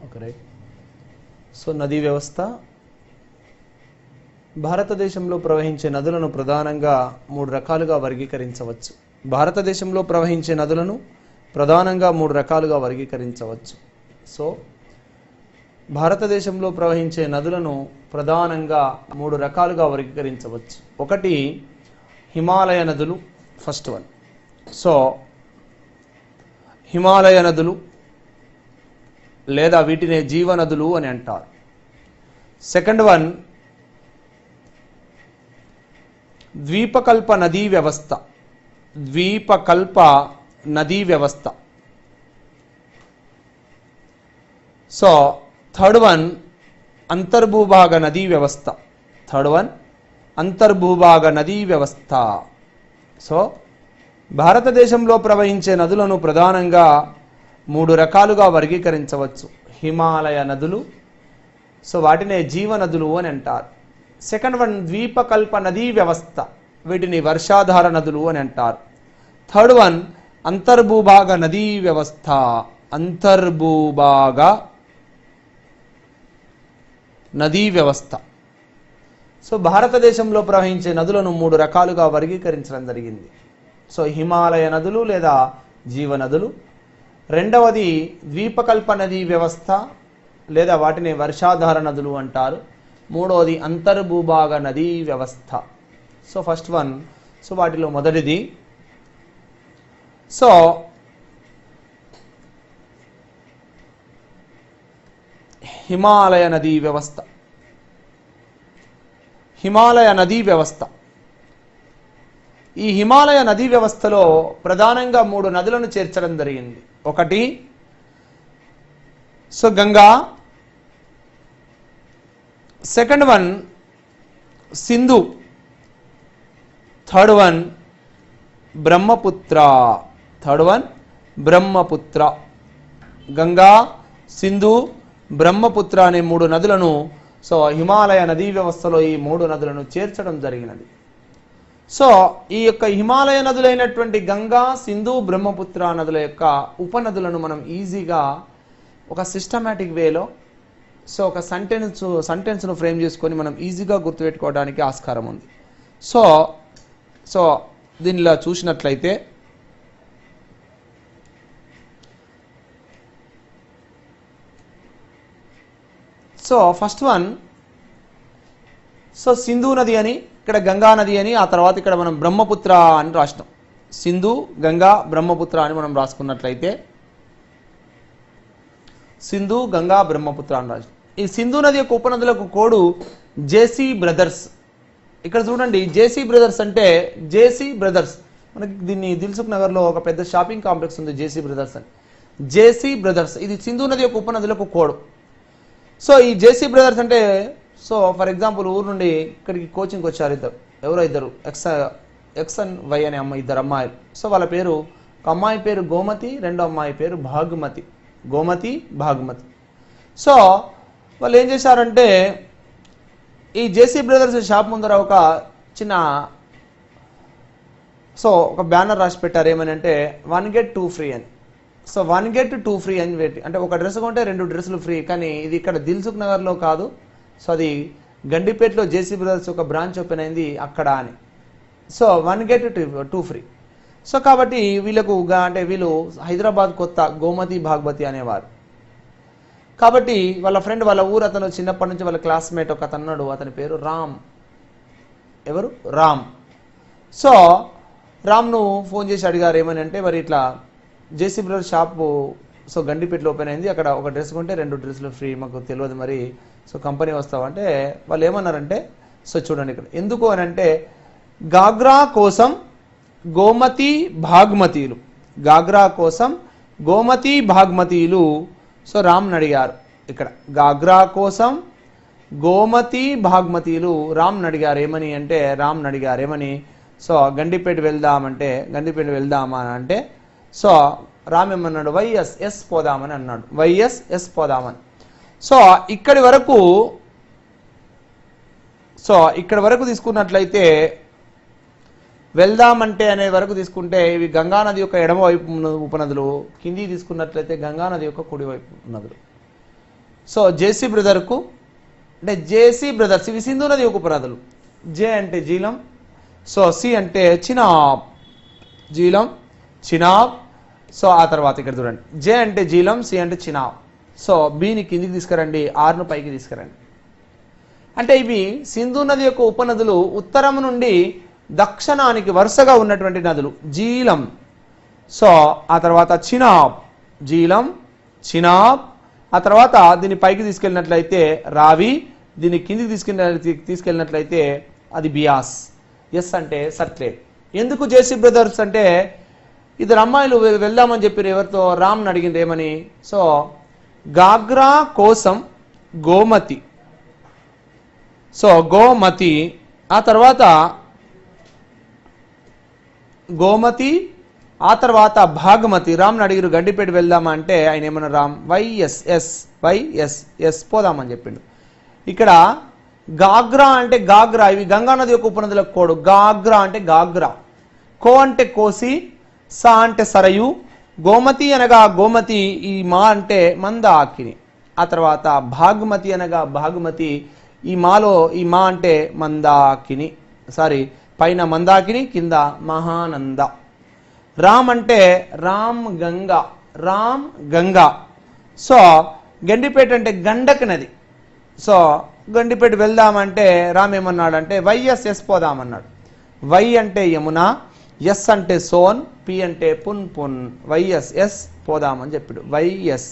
Okay right. So నదీ వ్యవస్థ భారతదేశంలో ప్రవహించే నదులను ప్రధానంగా 3 రకాలుగా వర్గీకరించవచ్చు. భారతదేశంలో ప్రవహించే నదులను ప్రధానంగా 3 రకాలుగా వర్గీకరించవచ్చు. సో భారతదేశంలో ప్రవహించే నదులను ప్రధానంగా 3 రకాలుగా వర్గీకరించవచ్చు. ఒకటి హిమాలయ నదులు, ఫస్ట్ వన్. సో హిమాలయ నదులు లేదా వీటినే జీవనదులు అని అంటారు. సెకండ్ వన్ ద్వీపకల్ప నదీ వ్యవస్థ. ద్వీపకల్ప నదీ వ్యవస్థ. సో థర్డ్ వన్ అంతర్భూభాగ నదీ వ్యవస్థ. థర్డ్ వన్ అంతర్భూభాగ నదీ వ్యవస్థ. సో భారతదేశంలో ప్రవహించే నదులను ప్రధానంగా 3 రకాలుగా వర్గీకరించవచ్చు. హిమాలయ నదులు, సో వాటినే జీవనదులు అని అంటారు. సెకండ్ వన్ ద్వీపకల్ప నదీ వ్యవస్థ, వీటిని వర్షాధార నదులు అని అంటారు. థర్డ్ వన్ అంతర్భూభాగ నదీ వ్యవస్థ. అంతర్భూభాగ నదీ వ్యవస్థ. సో భారతదేశంలో ప్రవహించే నదులను 3 రకాలుగా వర్గీకరించడం జరిగింది. సో హిమాలయ నదులు లేదా జీవనదులు, రెండవది ద్వీపకల్ప నదీ వ్యవస్థ లేదా వాటిని వర్షాధార నదులు అంటారు, మూడవది అంతర్భూభాగ నదీ వ్యవస్థ. సో ఫస్ట్ వన్, సో వాటిలో మొదటిది సో హిమాలయ నదీ వ్యవస్థ. హిమాలయ నదీ వ్యవస్థ. ఈ హిమాలయ నదీ వ్యవస్థలో ప్రధానంగా 3 నదులను చేర్చడం జరిగింది. ఒకటి so Ganga, second one Sindhu, third one Brahmaputra. Third one Brahmaputra. Ganga, Sindhu, Brahmaputra అనే 3 నదులను సో హిమాలయ నదీ వ్యవస్థలో ఈ 3 నదులను చేర్చడం జరిగినది. సో ఈ యొక్క హిమాలయ నదులైనటువంటి గంగా, సింధు, బ్రహ్మపుత్ర నదుల యొక్క ఉపనదులను మనం ఈజీగా ఒక సిస్టమేటిక్ వేలో సో ఒక సెంటెన్స్ను ఫ్రేమ్ చేసుకొని మనం ఈజీగా గుర్తుపెట్టుకోవడానికి ఆస్కారం ఉంది. సో సో దీనిలో చూసినట్లయితే so first one so Sindhu నది అని, ఇక్కడ గంగా నది అని, ఆ తర్వాత ఇక్కడ మనం బ్రహ్మపుత్ర అని రాసినాం. సింధు, గంగా, బ్రహ్మపుత్ర అని మనం రాసుకున్నట్లయితే సింధు, గంగా, బ్రహ్మపుత్ర అని రాసినాం. ఈ సింధు నది యొక్క ఉపనదులకు కోడు జేసీ బ్రదర్స్. ఇక్కడ చూడండి, జేసీ బ్రదర్స్ అంటే జేసీ బ్రదర్స్, మనకి దీన్ని దిల్సుఖ్ నగర్లో ఒక పెద్ద షాపింగ్ కాంప్లెక్స్ ఉంది జేసీ బ్రదర్స్ అని. జేసీ బ్రదర్స్ ఇది సింధు నది యొక్క ఉపనదులకు కోడు. సో ఈ బ్రదర్స్ అంటే సో ఫర్ ఎగ్జాంపుల్ ఊరు నుండి ఇక్కడికి కోచింగ్కి వచ్చారు ఇద్దరు ఎక్స్ అండ్ వై అనే ఇద్దరు అమ్మాయిలు. సో వాళ్ళ పేరు, ఒక అమ్మాయి పేరు గోమతి, రెండో అమ్మాయి పేరు భాగ్మతి. గోమతి, భాగ్మతి. సో వాళ్ళు ఏం చేశారంటే ఈ జేసీ బ్రదర్స్ షాప్ ముందర ఒక చిన్న సో ఒక బ్యానర్ రాసి పెట్టారు. ఏమని అంటే 1 get 2 free అని. సో 1 get 2 free అని పెట్టి, అంటే ఒక డ్రెస్ కొంటే 2 డ్రెస్సులు ఫ్రీ. కానీ ఇది ఇక్కడ దిల్సుఖ్ నగర్లో కాదు, సో అది గండిపేటలో జేసీ బ్రదర్స్ ఒక బ్రాంచ్ ఓపెన్ అయింది అక్కడ అని. So 1 get 2 free. సో కాబట్టి వీళ్ళకు అంటే వీళ్ళు హైదరాబాద్ కొత్త గోమతి, భాగ్మతి అనేవారు. కాబట్టి వాళ్ళ ఫ్రెండ్, వాళ్ళ ఊరు అతను చిన్నప్పటి నుంచి వాళ్ళ క్లాస్మేట్ ఒక అతను ఉన్నాడు, అతని పేరు రామ్. ఎవరు? రామ్. సో రామ్ను ఫోన్ చేసి అడిగారు ఏమని అంటే, మరి ఇట్లా JC brothers shop so గండిపేటలో open అయింది, అక్కడ ఒక డ్రెస్ కొంటే 2 డ్రెస్సులు ఫ్రీ, మాకు తెలియదు మరి, సో కంపెనీ వస్తావంటే వాళ్ళు ఏమన్నారంటే, సో చూడండి ఇక్కడ ఎందుకు అని అంటే, గాగ్రా కోసం గోమతి భాగ్మతీలు, గాగ్రా కోసం గోమతి భాగ్మతీలు సో రామ్ని అడిగారు. ఇక్కడ గాగ్రా కోసం గోమతి భాగ్మతీలు రామ్ని అడిగారు. ఏమని అంటే, రామ్ని అడిగారు ఏమని, సో గండిపేట వెళ్దామంటే, గండిపేట వెళ్దామా అని అంటే, సో రామ్ ఏమన్నాడు, వైఎస్ పోదామని అన్నాడు. వైఎస్ పోదామని. సో ఇక్కడి వరకు తీసుకున్నట్లయితే వెళ్దామంటే అనే వరకు తీసుకుంటే ఇవి గంగానది యొక్క ఎడమ వైపు ఉపనదులు, కింది తీసుకున్నట్లయితే గంగానది యొక్క కుడి వైపు నదులు. సో జేసీ బ్రదర్కు అంటే జేసీ బ్రదర్స్ ఇవి సింధు నది యొక్క ఉపనదులు. జే అంటే జీలం, సో సి అంటే చినాబ్, జీలం చినాబ్. సో ఆ తర్వాత ఇక్కడ చూడండి, జే అంటే జీలం, సి అంటే చినాబ్. సో బిని కిందికి తీసుకురండి, ఆర్ను పైకి తీసుకురండి. అంటే ఇవి సింధు నది యొక్క ఉపనదులు ఉత్తరం నుండి దక్షిణానికి వరుసగా ఉన్నటువంటి నదులు. జీలం, సో ఆ తర్వాత చినాబ్, జీలం చినాబ్. ఆ తర్వాత దీన్ని పైకి తీసుకెళ్ళినట్లయితే రావి, దీన్ని కిందికి తీసుకెళ్ళినట్లయితే అది బియాస్. ఎస్ అంటే సట్లెజ్. ఎందుకు జేసీ బ్రదర్స్ అంటే ఇద్దరు అమ్మాయిలు వెళ్దామని చెప్పారు. ఎవరితో? రామ్ని అడిగింది ఏమని? సో గాగ్రా కోసం గోమతి, సో గోమతి. ఆ తర్వాత గోమతి, ఆ తర్వాత భాగమతి. రామ్ని అడిగిరు గండిపేట వెళ్దామా అంటే ఆయన ఏమన్నా రామ్ వైఎస్ పోదామని చెప్పిండు. ఇక్కడ గాగ్రా అంటే గాగ్రా, ఇవి గంగానది యొక్క ఉపనదులకు కోడు. గాగ్రా అంటే గాగ్రా, కో అంటే కోసి, సా అంటే సరయు, గోమతి అనగా గోమతి, ఈ మా అంటే మందాకిని. ఆ తర్వాత భాగమతి అనగా భాగమతి, ఈ మాలో ఈ మా అంటే మందాకిని, సారీ పైన మందాకిని కింద మహానంద. రామ్ అంటే రామ్ గంగా, రామ్ గంగా. సో గండిపేట అంటే గండక నది. సో గండిపేట వెళ్దామంటే రామ్ ఏమన్నాడంటే వైఎస్ పోదామన్నాడు. వై అంటే యమున, ఎస్ అంటే సోన్, పి అంటే పున్, వైఎస్ పోదామని చెప్పాడు. వైఎస్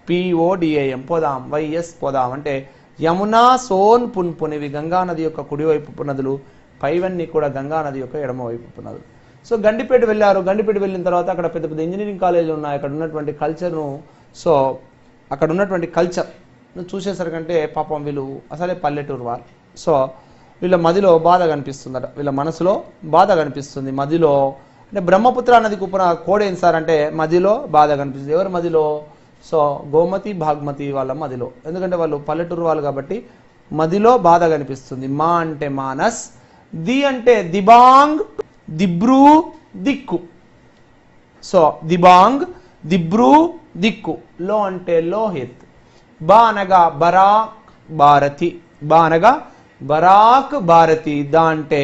PODAM పోదాం, వైఎస్ పోదాం అంటే యమున, సోన్, పున్ ఇవి గంగానది యొక్క కుడివైపు నదులు, పైవన్నీ కూడా గంగానది యొక్క ఎడమవైపు నదులు. సో గండిపేట వెళ్ళారు. గండిపేట వెళ్ళిన తర్వాత అక్కడ పెద్ద పెద్ద ఇంజనీరింగ్ కాలేజీలు ఉన్నాయి. అక్కడ ఉన్నటువంటి కల్చర్ను, సో అక్కడ ఉన్నటువంటి కల్చర్ చూసేసరికంటే పాపం వీళ్ళు అసలే పల్లెటూరు వాళ్ళు. సో వీళ్ళ మదిలో బాధ కనిపిస్తుందట, వీళ్ళ మనసులో బాధ కనిపిస్తుంది. మదిలో అంటే బ్రహ్మపుత్ర నదికి కోడేం సార్ అంటే మదిలో బాధ కనిపిస్తుంది. ఎవరి మదిలో? సో గోమతి భాగ్మతి వాళ్ళ మదిలో. ఎందుకంటే వాళ్ళు పల్లెటూరు వాళ్ళు కాబట్టి మదిలో బాధ కనిపిస్తుంది. మా అంటే మానస్, ది అంటే దిబాంగ్, దిబ్రూ దిక్కు. సో దిబాంగ్, దిబ్రూ దిక్కు. లో అంటే లోహిత్, బా అనగా బరాక్ భారతి, బా అనగా బరాక్ భారతి, దా అంటే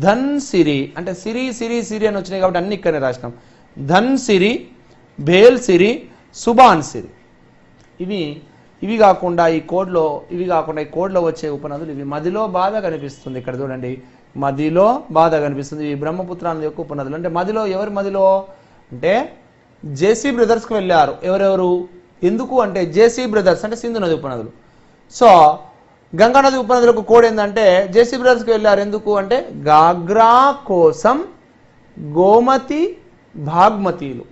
ధన్ సిరి, అంటే సిరి సిరి సిరి అని వచ్చినాయి కాబట్టి అన్ని ఇక్కడనే రాసినాం. ధన్ సిరి, భేల్ సిరి, సుబాన్ సిరి. ఇవి కాకుండా ఈ కోడ్లో వచ్చే ఉపనదులు ఇవి. మదిలో బాధ కనిపిస్తుంది. ఇక్కడ చూడండి, మదిలో బాధ కనిపిస్తుంది. ఈ బ్రహ్మపుత్ర నది యొక్క ఉపనదులు. అంటే మదిలో ఎవరి మదిలో అంటే జేసీ బ్రదర్స్కి వెళ్ళారు. ఎవరెవరు? ఎందుకు అంటే జేసీ బ్రదర్స్ అంటే సింధు నది ఉపనదులు. సో గంగానది ఉపనదులకు కోడ్ ఏంటంటే జేసీ బ్రదర్స్కి వెళ్ళారు. ఎందుకు అంటే గాగ్రా కోసం గోమతి భాగ్మతీలు.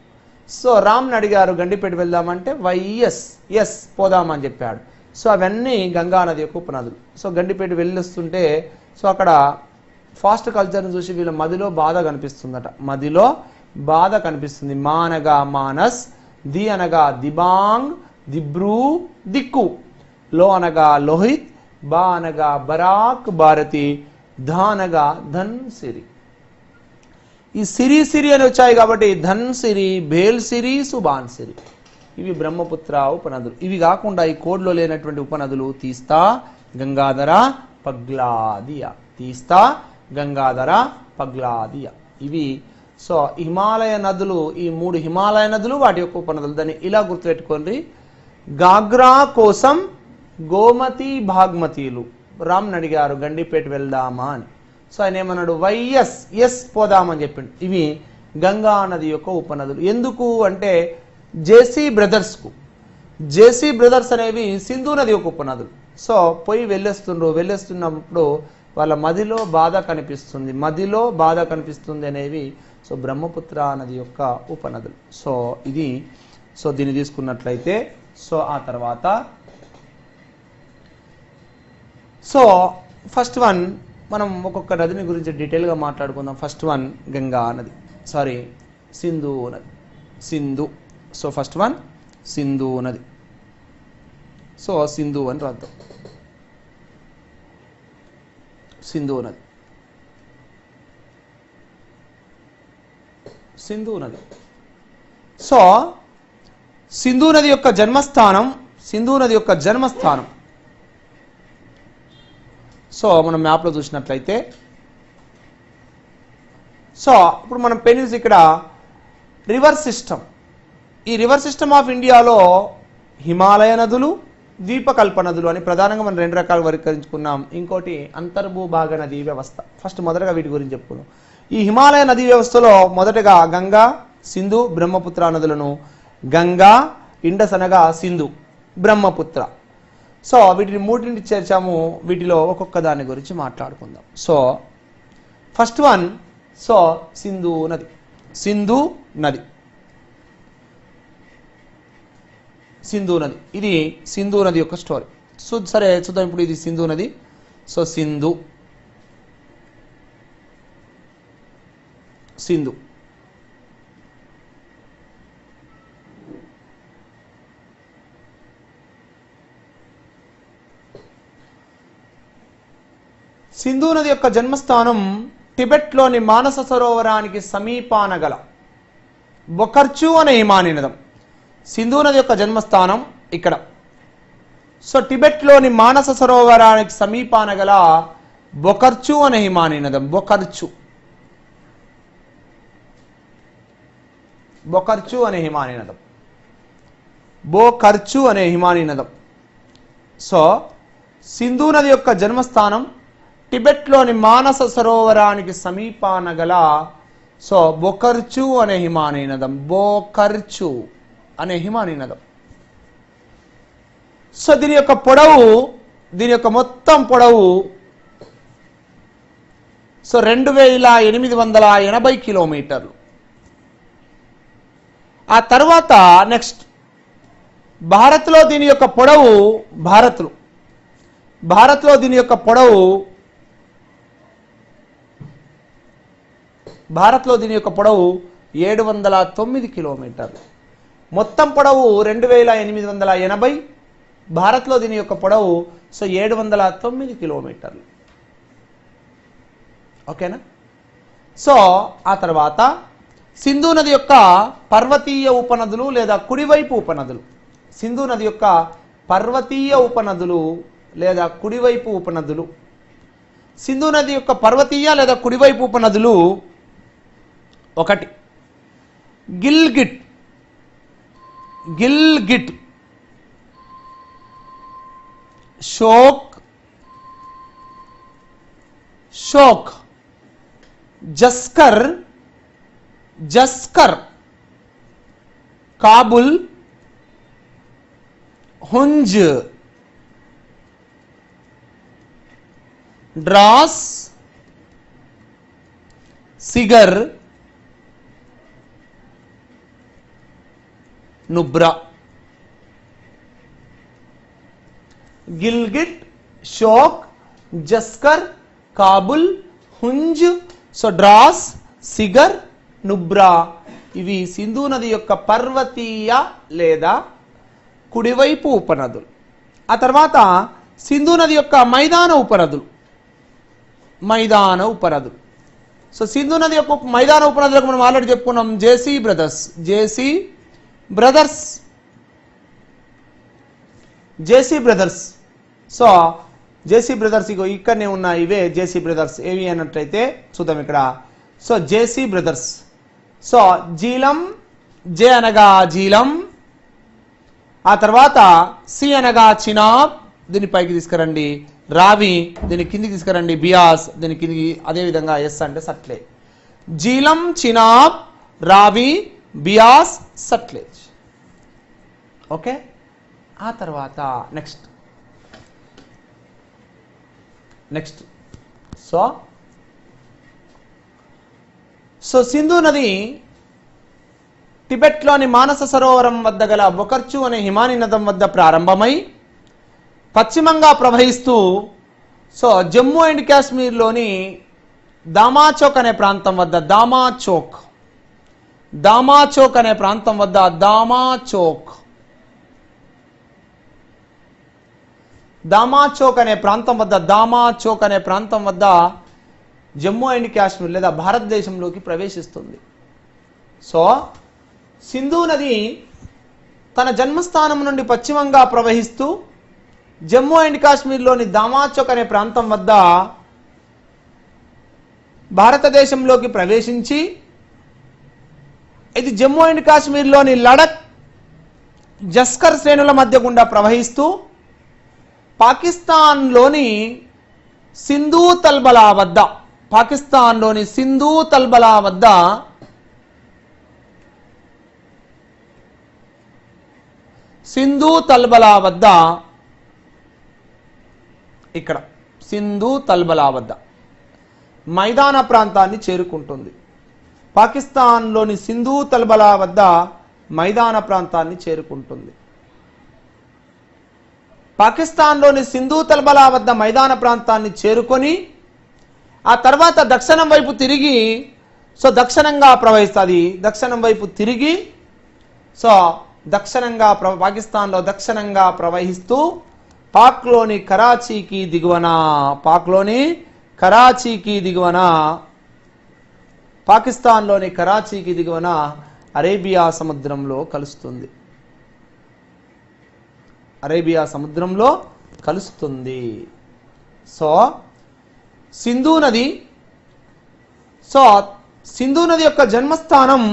సో రామ్ని అడిగారు గండిపేట వెళ్దామంటే వైఎస్ పోదామని చెప్పాడు. సో అవన్నీ గంగానది యొక్క ఉపనదులు. సో గండిపేట వెళ్ళొస్తుంటే సో అక్కడ ఫాస్ట్ కల్చర్ని చూసి వీళ్ళ మదిలో బాధ కనిపిస్తుందట. మదిలో బాధ కనిపిస్తుంది. మా అనగా మానస్, ది అనగా దిబాంగ్, దిబ్రూ దిక్కు, లో అనగా లోహిత్, బా అనగా బరాక్ భారతి, ధ అనగా ధన్ సిరి. ఈ సిరి సిరి అని వచ్చాయి కాబట్టి ధన్ సిరి, భేల్ సిరి, సుబాన్ సిరి ఇవి బ్రహ్మపుత్ర ఉపనదులు. ఇవి కాకుండా ఈ కోడ్లో లేనటువంటి ఉపనదులు తీస్తా, గంగాధర, పగ్లాదియా. తీస్తా, గంగాధర, పగ్లాదియా ఇవి. సో హిమాలయ నదులు, ఈ 3 హిమాలయ నదులు వాటి యొక్క ఉపనదులు. దాన్ని ఇలా గుర్తుపెట్టుకోండి. గాగ్రా కోసం గోమతి భాగ్మతీలు. రామ్ని అడిగారు గండిపేట వెళ్దామా అని. సో ఆయన ఏమన్నాడు? వైఎస్ పోదామని చెప్పిండు. ఇవి గంగా నది యొక్క ఉపనదులు. ఎందుకు అంటే జేసీ బ్రదర్స్ అనేవి సింధు నది యొక్క ఉపనదులు. సో పోయి వెళ్ళేస్తున్నప్పుడు వాళ్ళ మదిలో బాధ కనిపిస్తుంది అనేవి సో బ్రహ్మపుత్ర నది యొక్క ఉపనదులు. సో ఇది దీన్ని తీసుకున్నట్లయితే సో ఆ తర్వాత సో ఫస్ట్ వన్ మనం ఒక్కొక్క నదిని గురించి డీటెయిల్గా మాట్లాడుకుందాం. ఫస్ట్ వన్ గంగా నది, సింధు నది. సో ఫస్ట్ వన్ సింధు నది. సో సింధు అని రాద్దాం. సింధు నది. సో సింధు నది యొక్క జన్మస్థానం సింధు నది యొక్క జన్మస్థానం. సో మనం మ్యాప్లో చూసినట్లయితే సో ఇప్పుడు మనం పెనిన్స్ ఇక్కడ రివర్ సిస్టమ్, ఈ రివర్ సిస్టమ్ ఆఫ్ ఇండియాలో హిమాలయ నదులు, ద్వీపకల్ప నదులు అని ప్రధానంగా మనం రెండు రకాలు వర్గీకరించుకున్నాం. ఇంకోటి అంతర్భూభాగ నదీ వ్యవస్థ. ఫస్ట్ మొదటగా వీటి గురించి చెప్పుకున్నాం. ఈ హిమాలయ నదీ వ్యవస్థలో మొదటగా గంగా, సింధు, బ్రహ్మపుత్ర నదులను గంగా, ఇండస్ అనగా సింధు, బ్రహ్మపుత్ర. సో వీటిని మూడింటి చేర్చాము. వీటిలో ఒక్కొక్క దాని గురించి మాట్లాడుకుందాం. So first one, so Sindhu నది. సింధు నది, సింధు నది, ఇది సింధు నది యొక్క స్టోరీ. సో సరే చూద్దాం ఇప్పుడు ఇది సింధు నది. సో సింధు సింధు సింధు నది యొక్క జన్మస్థానం టిబెట్లోని మానస సరోవరానికి సమీపాన గల బొకర్చు అనే హిమానీ నదం. సింధు నది యొక్క జన్మస్థానం ఇక్కడ. సో టిబెట్లోని మానస సరోవరానికి సమీపాన గల బొకర్చు అనే హిమానీ నదం. బొకర్చు బొకర్చు అనే హిమానీ నదం. బోకర్చు అనే హిమానీ నదం. సో సింధు నది యొక్క జన్మస్థానం టిబెట్లోని మానస సరోవరానికి సమీపాన గల సో బొకర్చు అనే హిమానీ నదం. బోకర్చు అనే హిమానీ నదం. సో దీని యొక్క పొడవు, దీని యొక్క మొత్తం పొడవు సో 2880 కిలోమీటర్లు. ఆ తర్వాత నెక్స్ట్ భారత్లో దీని యొక్క పొడవు, భారత్లో దీని యొక్క పొడవు 709 కిలోమీటర్లు. మొత్తం పొడవు 2880, భారత్లో దీని యొక్క పొడవు సో 709 కిలోమీటర్లు. ఓకేనా? సో ఆ తర్వాత సింధు నది యొక్క పర్వతీయ ఉపనదులు లేదా కుడివైపు ఉపనదులు. సింధు నది యొక్క పర్వతీయ ఉపనదులు లేదా కుడివైపు ఉపనదులు. సింధు నది యొక్క పర్వతీయ లేదా కుడివైపు ఉపనదులు ఒకటి గిల్గిట్, షోక్, జస్కర్, కాబుల్, హుంజ్, డ్రాస్, సిగర్, నుబ్రా. గిల్గిట్, షోక్, జస్కర్, కాబుల్, హుంజ్, సో డ్రాస్, సిగర్, నుబ్రా ఇవి సింధు నది యొక్క పర్వతీయ లేదా కుడివైపు ఉపనదులు. ఆ తర్వాత సింధు నది యొక్క మైదాన ఉపనదులు. సో సింధు నది యొక్క మైదాన ఉపనదులకు మనం ఆల్రెడీ చెప్పుకున్నాం. JC brothers. So JC brothers ఇగో ఇక్కడనే ఉన్న ఇవే జేసీ బ్రదర్స్. ఏవి అన్నట్లయితే చూద్దాం ఇక్కడ. So JC brothers. So Jhelum, J అనగా జీలం, ఆ తర్వాత సి అనగా చినాబ్, దీని పైకి తీసుకురండి. రావి, దీని కిందికి తీసుకురండి. బియాస్, దీని కిందికి. అదేవిధంగా ఎస్ అంటే సట్లేజ్. జీలం, చినాబ్, రావి, బియాస్, సట్లేజ్. ఓకే. ఆ తర్వాత నెక్స్ట్ సో సింధు నది టిబెట్లోని మానస సరోవరం వద్ద గల బొకర్చు అనే హిమానీ నదం వద్ద ప్రారంభమై పశ్చిమంగా ప్రవహిస్తూ సో జమ్మూ అండ్ కాశ్మీర్లోని దామాచోక్ అనే ప్రాంతం వద్ద దామాచోక్ అనే ప్రాంతం వద్ద దామాచోక్ అనే ప్రాంతం వద్ద జమ్మూ అండ్ కాశ్మీర్ లేదా భారతదేశంలోకి ప్రవేశిస్తుంది. సో సింధు నది తన జన్మస్థానం నుండి పశ్చిమంగా ప్రవహిస్తూ జమ్మూ అండ్ కాశ్మీర్లోని దామాచౌక్ అనే ప్రాంతం వద్ద భారతదేశంలోకి ప్రవేశించి ఇది జమ్మూ అండ్ కాశ్మీర్లోని లడక్ జస్కర్ శ్రేణుల మధ్య గుండా ప్రవహిస్తూ పాకిస్తాన్లోని సింధు తల్బలా వద్ద ఇక్కడ సింధు తల్బలా వద్ద మైదాన ప్రాంతాన్ని చేరుకుంటుంది. పాకిస్తాన్లోని సింధు తల్బలా వద్ద మైదాన ప్రాంతాన్ని చేరుకుంటుంది. పాకిస్తాన్లోని సింధు తల్బలా వద్ద మైదాన ప్రాంతాన్ని చేరుకొని ఆ తర్వాత దక్షిణం వైపు తిరిగి దక్షిణంగా ప్రవహిస్తుంది. దక్షిణం వైపు తిరిగి పాకిస్తాన్లో దక్షిణంగా ప్రవహిస్తూ పాక్లోని కరాచీకి దిగువన పాకిస్తాన్లోని కరాచీకి దిగువన అరేబియా సముద్రంలో కలుస్తుంది. సింధు నది యొక్క జన్మస్థానం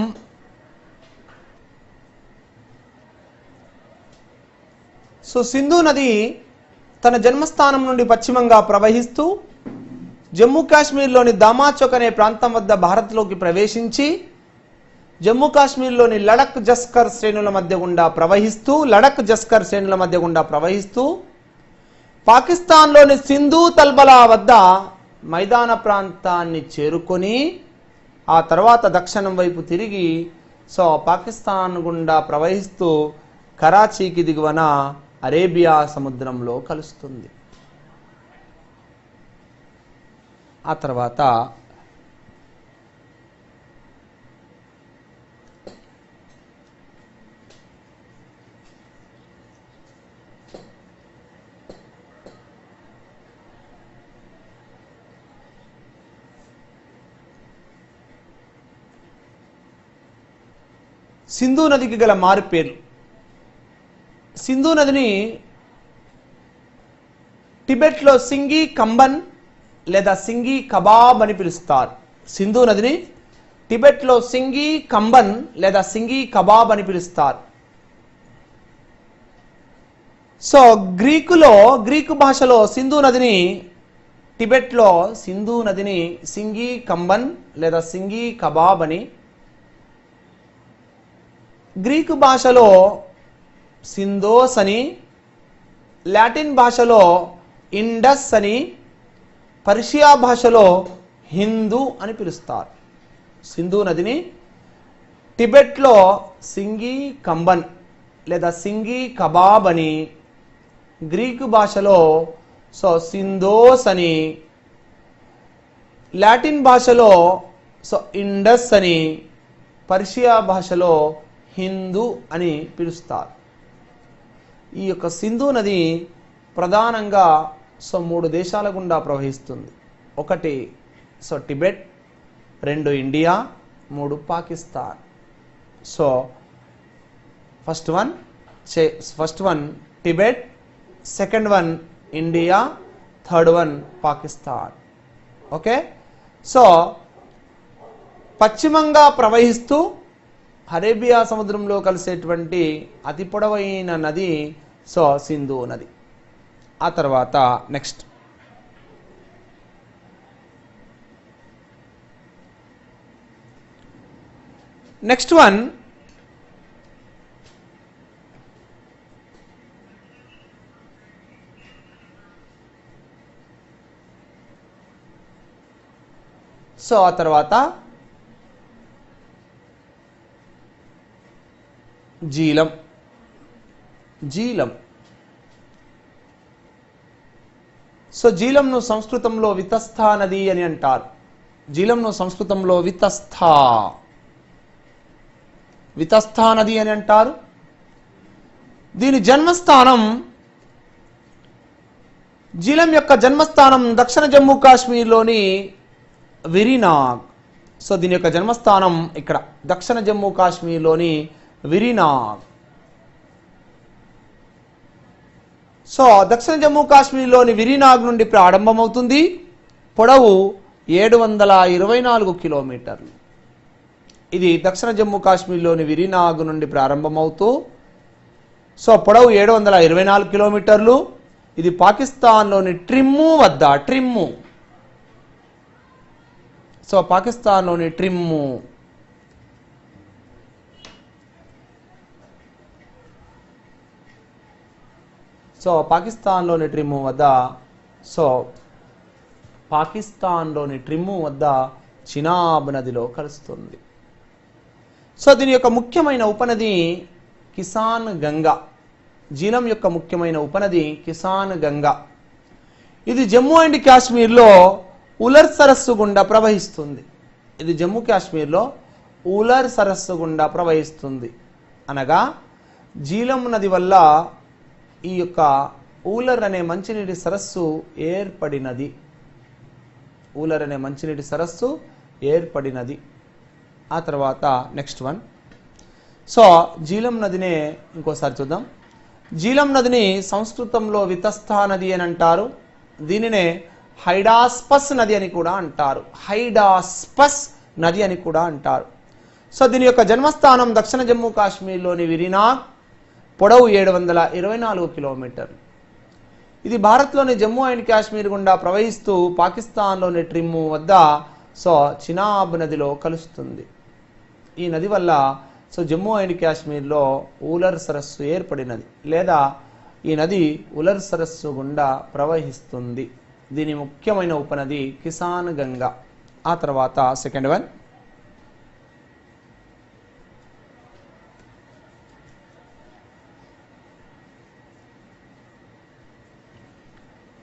సింధు నది తన జన్మస్థానం నుండి పశ్చిమంగా ప్రవహిస్తూ జమ్మూ కాశ్మీర్లోని దామాచౌక్ అనే ప్రాంతం వద్ద భారత్లోకి ప్రవేశించి జమ్మూ కాశ్మీర్లోని లడక్ జస్కర్ శ్రేణుల మధ్య గుండా ప్రవహిస్తూ పాకిస్తాన్లోని సింధు తల్బలా వద్ద మైదాన ప్రాంతాన్ని చేరుకొని ఆ తర్వాత దక్షిణం వైపు తిరిగి పాకిస్తాన్ గుండా ప్రవహిస్తూ కరాచీకి దిగువన అరేబియా సముద్రంలో కలుస్తుంది. ఆ తర్వాత సింధు నదికి గల మారుపేర్లు. సింధు నదిని టిబెట్లో సింగి కంబన్ లేదా సింగి కబాబ్ అని పిలుస్తారు. సింధు నదిని టిబెట్లో సింగి కంబన్ లేదా సింగి కబాబ్ అని పిలుస్తారు. గ్రీకు భాషలో సింధు నదిని టిబెట్లో సింగి కంబన్ లేదా సింగి కబాబ్ అని, గ్రీకు భాషలో సింధోస్ అని, లాటిన్ భాషలో ఇండస్ అని, పర్షియా భాషలో హిందూ అని పిలుస్తారు. సింధు నదిని టిబెట్లో సింగి కంబన్ లేదా సింగి కబాబ్ అని, గ్రీకు భాషలో సింధోస్ అని, లాటిన్ భాషలో ఇండస్ అని, పర్షియా భాషలో హిందూ అని పిలుస్తారు. ఈ యొక్క సింధు నది ప్రధానంగా 3 దేశాల గుండా ప్రవహిస్తుంది. 1 Tibet, 2 India, 3 Pakistan. First one Tibet, second one India, third one Pakistan. Okay, పశ్చిమంగా ప్రవహిస్తూ అరేబియా సముద్రంలో కలిసేటువంటి అతి పొడవైన నది సింధు నది. ఆ తర్వాత నెక్స్ట్ వన్ ఆ తర్వాత జీలం. జీలంను సంస్కృతంలో వితస్థా నది అని అంటారు. జీలంను సంస్కృతంలో వితస్థా నది అని అంటారు. దీని జన్మస్థానం, జీలం యొక్క జన్మస్థానం దక్షిణ జమ్మూ కాశ్మీర్లోని విరినాగ్. దీని యొక్క జన్మస్థానం ఇక్కడ దక్షిణ జమ్మూ కాశ్మీర్లోని విరినాగ్. సో దక్షిణ జమ్మూ కాశ్మీర్లోని విరీనాగ్ నుండి ప్రారంభమవుతుంది. పొడవు 724 కిలోమీటర్లు. ఇది దక్షిణ జమ్మూ కాశ్మీర్లోని విరీనాగ్ నుండి ప్రారంభమవుతూ సో పొడవు 724 కిలోమీటర్లు. ఇది పాకిస్తాన్లోని ట్రిమ్ము వద్ద సో పాకిస్తాన్లోని ట్రిమ్ము పాకిస్తాన్లోని ట్రిమ్ము వద్ద చినాబ్ నదిలో కలుస్తుంది. సో దీని యొక్క ముఖ్యమైన ఉపనది కిసాన్ గంగా. జీలం యొక్క ముఖ్యమైన ఉపనది కిసాన్ గంగా. ఇది జమ్మూ అండ్ కాశ్మీర్లో ఉలర్ సరస్సు గుండా ప్రవహిస్తుంది. అనగా జీలం నది వల్ల ఈ యొక్క ఊలర్ అనే మంచినీటి సరస్సు ఏర్పడినది. ఆ తర్వాత నెక్స్ట్ వన్. సో జీలం నదినే ఇంకోసారి చూద్దాం. జీలం నదిని సంస్కృతంలో వితస్థా నది అని అంటారు. దీనినే హైడాస్పస్ నది అని కూడా అంటారు. సో దీని యొక్క జన్మస్థానం దక్షిణ జమ్మూ కాశ్మీర్లోని విరీనాగ్. పొడవు 724 కిలోమీటర్లు. ఇది భారత్లోని జమ్మూ అండ్ కాశ్మీర్ గుండా ప్రవహిస్తూ పాకిస్తాన్లోని ట్రిమ్ము వద్ద సో చినాబ్ నదిలో కలుస్తుంది. ఈ నది వల్ల సో జమ్మూ అండ్ కాశ్మీర్లో ఊలర్ సరస్సు ఏర్పడినది, లేదా ఈ నది ఉలర్ సరస్సు గుండా ప్రవహిస్తుంది. దీని ముఖ్యమైన ఉపనది కిసాన్ గంగా. ఆ తర్వాత సెకండ్ వన్.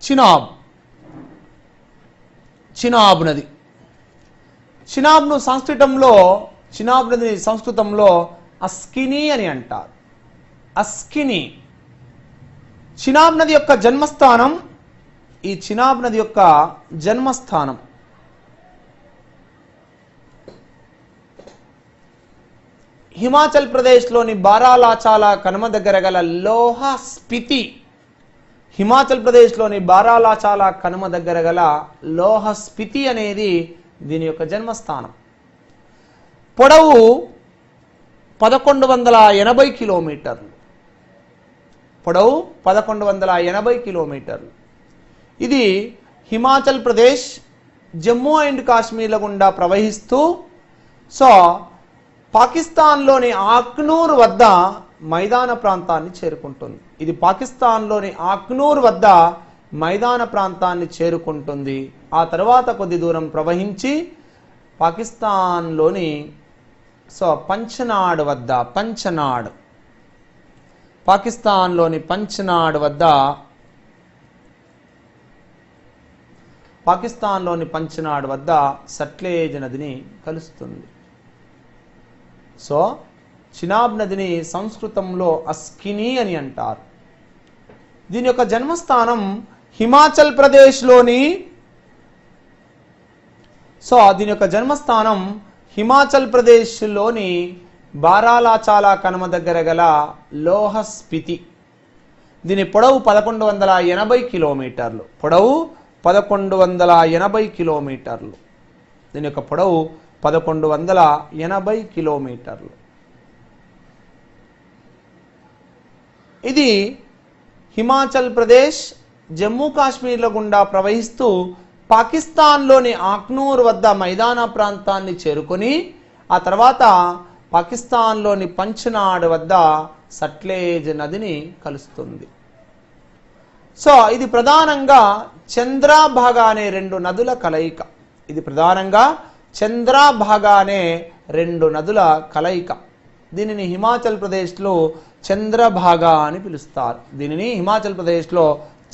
చినాబ్ నది. చినాబ్ నదిని సంస్కృతంలో అస్కిని అని అంటారు. చినాబ్ నది యొక్క జన్మస్థానం హిమాచల్ ప్రదేశ్లోని బారాలాచాలా కనుమ దగ్గర గల లోహ స్పితి అనేది దీని యొక్క జన్మస్థానం. పొడవు 1180 కిలోమీటర్లు. ఇది హిమాచల్ ప్రదేశ్, జమ్మూ అండ్ కాశ్మీర్ల గుండా ప్రవహిస్తూ సో పాకిస్తాన్లోని ఆక్నూర్ వద్ద మైదాన ప్రాంతాన్ని చేరుకుంటుంది. ఆ తర్వాత కొద్ది దూరం ప్రవహించి పాకిస్తాన్లోని సో పంచనాడ్ వద్ద సట్లెజ్ నదిని కలుస్తుంది. సో చినాబ్ నదిని సంస్కృతంలో అస్కిని అని అంటారు. దీని యొక్క జన్మస్థానం హిమాచల్ ప్రదేశ్లోని బారాలాచాలా కనుమ దగ్గర గల లోహ స్పితి. దీని పొడవు 1180 కిలోమీటర్లు. దీని యొక్క పొడవు 1180 కిలోమీటర్లు. ఇది హిమాచల్ ప్రదేశ్, జమ్మూ కాశ్మీర్ల గుండా ప్రవహిస్తూ పాకిస్తాన్లోని ఆక్నూర్ వద్ద మైదాన ప్రాంతాన్ని చేరుకొని ఆ తర్వాత పాకిస్తాన్లోని పంచనాడ్ వద్ద సట్లెజ్ నదిని కలుస్తుంది. సో ఇది ప్రధానంగా చంద్రభాగా అనే రెండు నదుల కలయిక. దీనిని హిమాచల్ ప్రదేశ్లో చంద్రభాగా అని పిలుస్తారు.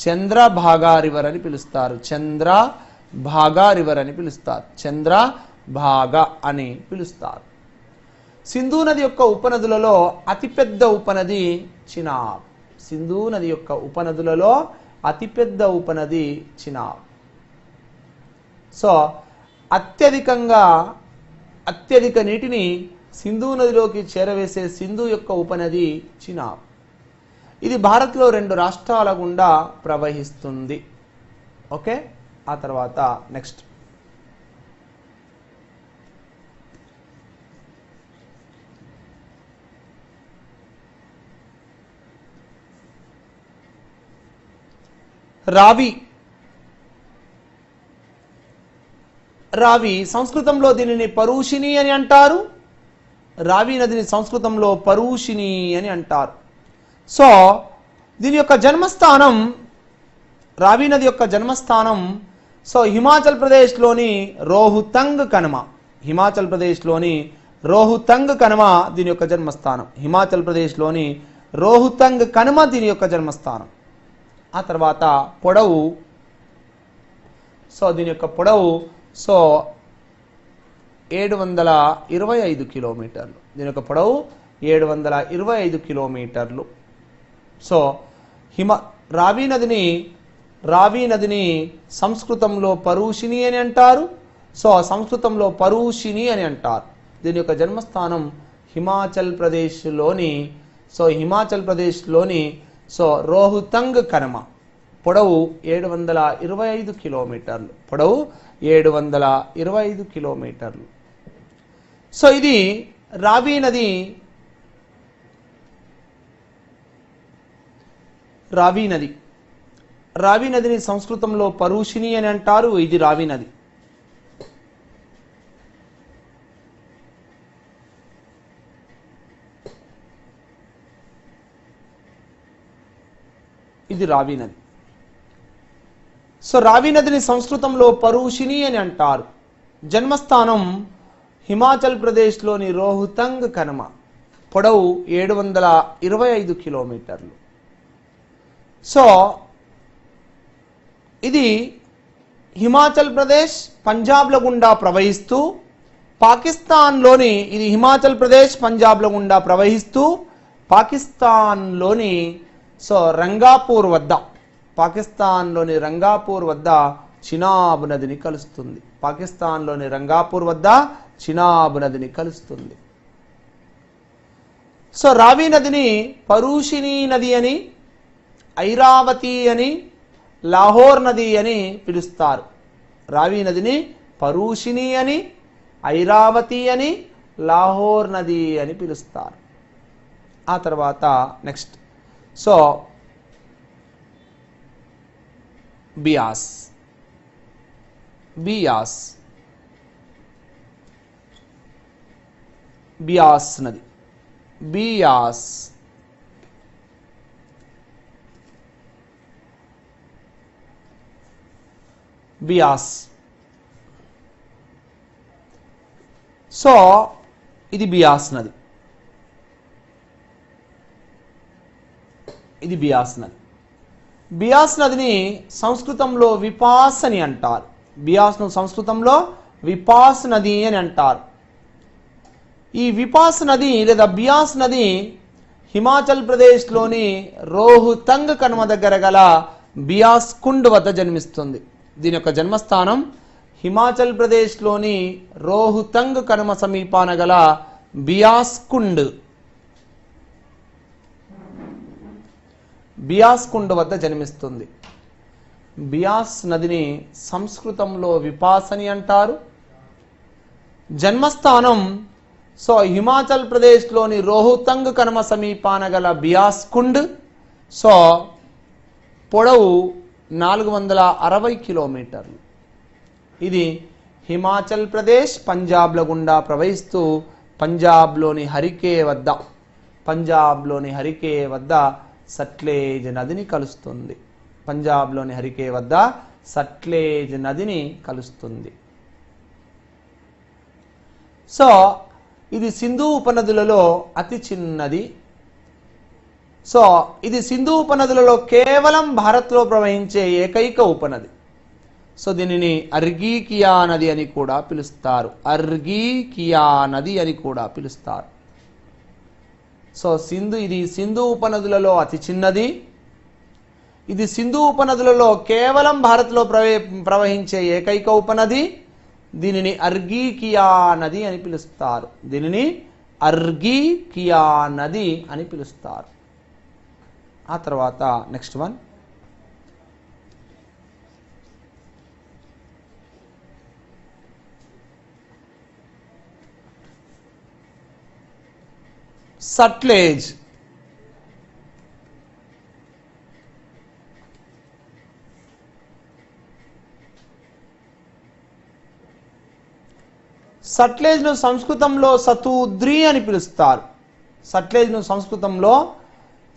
చంద్రభాగా రివర్ అని పిలుస్తారు. సింధు నది యొక్క ఉపనదులలో అతిపెద్ద ఉపనది చినాబ్. సో అత్యధిక నీటిని సింధు నదిలోకి చేరవేసే సింధు యొక్క ఉపనది చినాబ్. ఇది భారత్లో 2 రాష్ట్రాల గుండా ప్రవహిస్తుంది. ఓకే, ఆ తర్వాత నెక్స్ట్ రావి. రావి సంస్కృతంలో దీనిని పరూషిణి అని అంటారు. రావి నదిని సంస్కృతంలో పరూషిణి అని అంటారు. సో దీని యొక్క జన్మస్థానం, రావి నది యొక్క జన్మస్థానం సో హిమాచల్ ప్రదేశ్లోని రోహుతంగ్ కనుమ. హిమాచల్ ప్రదేశ్లోని రోహుతంగ్ కనుమ దీని యొక్క జన్మస్థానం. హిమాచల్ ప్రదేశ్లోని రోహుతంగ్ కనుమ దీని యొక్క జన్మస్థానం. ఆ తర్వాత పొడవు, సో దీని యొక్క పొడవు సో 725 కిలోమీటర్లు. దీని యొక్క పొడవు 725 కిలోమీటర్లు. సో రావి నదిని సంస్కృతంలో పరూషిణి అని అంటారు. సో సంస్కృతంలో పరూషిణి అని అంటారు. దీని యొక్క జన్మస్థానం హిమాచల్ ప్రదేశ్లోని సో రోహుతంగ్ కనుమ. పొడవు 725 కిలోమీటర్లు. పొడవు 725 కిలోమీటర్లు. సో ఇది రావి నది. రావి నదిని సంస్కృతంలో పరూషిణి అని అంటారు. ఇది రావి నది. ఇది రావి నది. సో రావి నదిని సంస్కృతంలో పరూషిణి అని అంటారు. జన్మస్థానం హిమాచల్ ప్రదేశ్లోని రోహుతంగ్ కనుమ. పొడవు 725 కిలోమీటర్లు. సో ఇది హిమాచల్ ప్రదేశ్ పంజాబ్ల గుండా ప్రవహిస్తూ పాకిస్తాన్లోని హిమాచల్ ప్రదేశ్ పంజాబ్ల గుండా ప్రవహిస్తూ పాకిస్తాన్లోని సో రంగాపూర్ వద్ద చినాబ్ నదిని కలుస్తుంది. సో రావి నదిని పరూషిణి నది అని, ఐరావతి అని, లాహోర్ నది అని పిలుస్తారు. రావి నదిని పరూషిణి అని, ఐరావతి అని, లాహోర్ నది అని పిలుస్తారు. ఆ తర్వాత నెక్స్ట్ సో బియాస్ నది. బియాస్. సో ఇది బియాస్ నది. బియాస్ నదిని సంస్కృతంలో విపాస్ అని అంటారు. బియాస్ను సంస్కృతంలో విపాస్ నది అని అంటారు. ఈ విపాస్ నది లేదా బియాస్ నది హిమాచల్ ప్రదేశ్లోని రోహుతంగ్ కనుమ దగ్గర గల బియాస్ కుండ్ వద్ద జన్మిస్తుంది. దీని యొక్క జన్మస్థానం హిమాచల్ ప్రదేశ్లోని రోహుతంగ్ కనుమ సమీపాన గల బియాస్ కుండ్ వద్ద జన్మిస్తుంది. బియాస్ నదిని సంస్కృతంలో విపాస్ అని అంటారు. జన్మస్థానం సో హిమాచల్ ప్రదేశ్లోని రోహుతంగ్ కనుమ సమీపాన గల బియాస్ కుండ్. సో పొడవు 460 కిలోమీటర్లు. ఇది హిమాచల్ ప్రదేశ్ పంజాబ్ల గుండా ప్రవహిస్తూ పంజాబ్లోని హరికే వద్ద సట్లెజ్ నదిని కలుస్తుంది. సో ఇది సింధు ఉపనదులలో అతి చిన్నది. సో ఇది సింధు ఉపనదులలో కేవలం భారత్లో ప్రవహించే ఏకైక ఉపనది. సో దీనిని అర్గీకియా నది అని కూడా పిలుస్తారు. సో ఇది సింధు ఉపనదులలో అతి చిన్నది. ఇది సింధు ఉపనదులలో కేవలం భారత్లో ప్రవహించే ఏకైక ఉపనది. దీనిని అర్గీకియా నది అని పిలుస్తారు. ఆ తర్వాత నెక్స్ట్ వన్ సట్లెజ్. సట్లెజ్ను సంస్కృతంలో సతూద్రి అని పిలుస్తారు. సట్లెజ్ను సంస్కృతంలో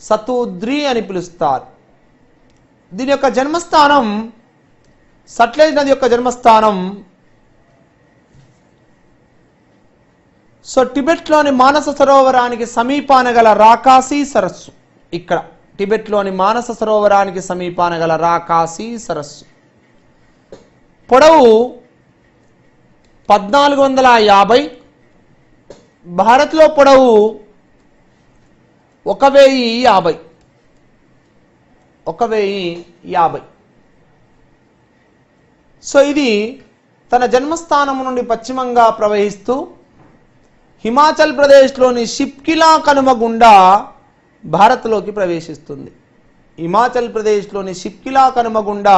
సతూద్రి అని పిలుస్తారు. దీని యొక్క జన్మస్థానం, సట్లెజ్ నది యొక్క జన్మస్థానం సో టిబెట్లోని మానస సరోవరానికి సమీపాన గల రాకాసి సరస్సు. ఇక్కడ టిబెట్లోని మానస సరోవరానికి సమీపాన గల రాకాసి సరస్సు పొడవు 1450, భారత్లో పొడవు 1050. 1050. సో ఇది తన జన్మస్థానం నుండి పశ్చిమంగా ప్రవహిస్తూ హిమాచల్ ప్రదేశ్లోని షిప్కిలా కనుమ గుండా భారత్లోకి ప్రవేశిస్తుంది. హిమాచల్ ప్రదేశ్లోని షిప్కిలా కనుమ గుండా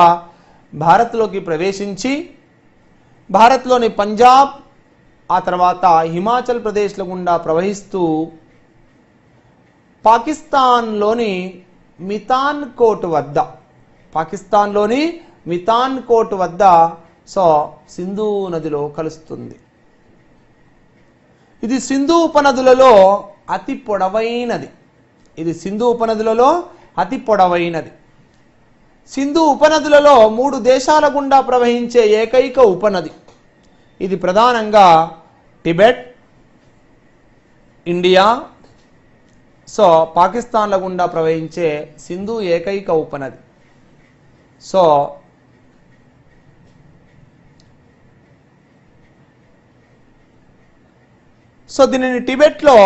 భారత్లోకి ప్రవేశించి భారత్లోని పంజాబ్, ఆ తర్వాత హిమాచల్ ప్రదేశ్ల గుండా ప్రవహిస్తూ పాకిస్తాన్లోని మితాన్ కోట్ వద్ద సో సింధు నదిలో కలుస్తుంది. ఇది సింధు ఉపనదులలో అతి పొడవైనది. సింధు ఉపనదులలో 3 దేశాల గుండా ప్రవహించే ఏకైక ఉపనది. ఇది ప్రధానంగా టిబెట్, ఇండియా, సో పాకిస్తాన్ల గుండా ప్రవహించే సింధు ఏకైక ఉపనది. సో దీనిని టిబెట్లో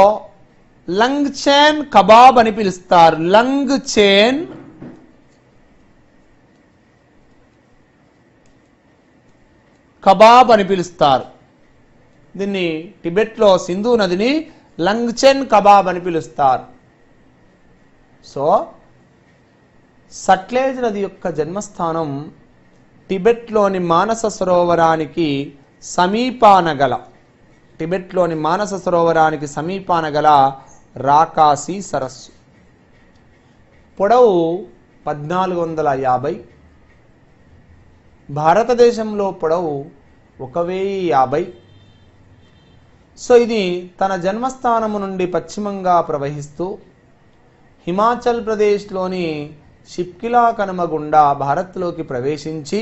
లంగ్చేన్ కబాబ్ అని పిలుస్తారు. లంగ్చేన్ కబాబ్ అని పిలుస్తారు. దీన్ని టిబెట్లో సింధు నదిని లంగ్చెన్ కబాబ్ అని పిలుస్తారు. సో సట్లెజ్ నది యొక్క జన్మస్థానం టిబెట్లోని మానస సరోవరానికి సమీపాన గల రాకాసి సరస్సు. పొడవు 1450, భారతదేశంలో పొడవు 1050. సో ఇది తన జన్మస్థానము నుండి పశ్చిమంగా ప్రవహిస్తూ హిమాచల్ ప్రదేశ్లోని షిప్కిలా కనుమ గుండా భారత్లోకి ప్రవేశించి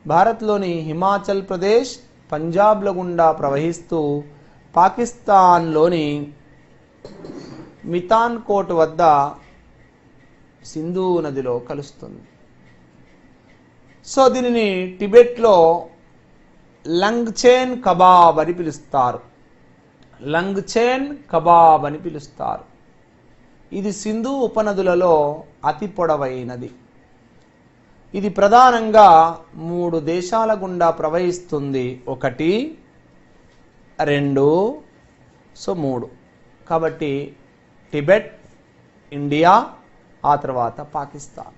భారత్లోని హిమాచల్ ప్రదేశ్, పంజాబ్ల గుండా ప్రవహిస్తూ పాకిస్తాన్లోని మితాన్ కోట్ వద్ద సింధు నదిలో కలుస్తుంది. సో దీనిని టిబెట్లో లంగ్చేన్ కబాబ్ అని పిలుస్తారు. ఇది సింధు ఉపనదులలో అతి పొడవైనది. ఇది ప్రధానంగా 3 దేశాల గుండా ప్రవహిస్తుంది. 1, 2, సో 3. కాబట్టి టిబెట్, ఇండియా, ఆ తర్వాత పాకిస్తాన్.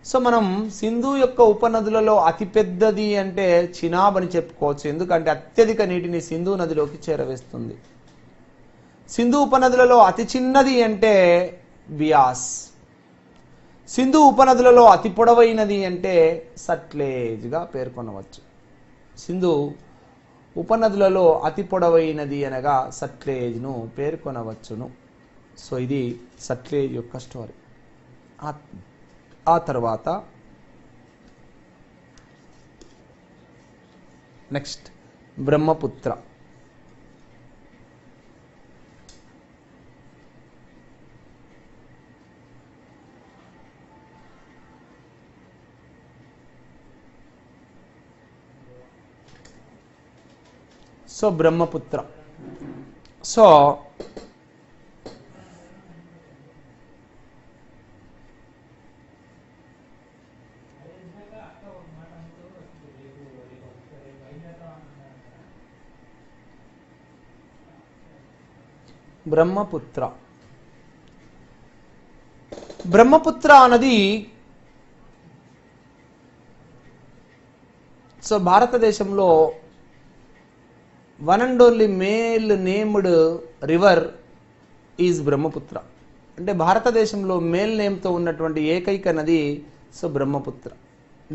సో మనం సింధు యొక్క ఉపనదులలో అతిపెద్దది అంటే చినాబ్ అని చెప్పుకోవచ్చు. ఎందుకంటే అత్యధిక నీటిని సింధు నదిలోకి చేరవేస్తుంది. సింధు ఉపనదులలో అతి చిన్నది అంటే బియాస్. సింధు ఉపనదులలో అతి పొడవైనది అంటే సట్లెజ్గా పేర్కొనవచ్చు. సింధు ఉపనదులలో అతి పొడవైనది అనగా సట్లెజ్ను పేర్కొనవచ్చును. సో ఇది సట్లెజ్ యొక్క స్టోరీ. ఆ తర్వాత next Brahmaputra. So Brahmaputra. So Brahmaputra Brahmaputra నది సో భారతదేశంలో one and only male named river is Brahmaputra. అంటే భారతదేశంలో మేల్ నేమ్తో ఉన్నటువంటి ఏకైక నది సో బ్రహ్మపుత్ర.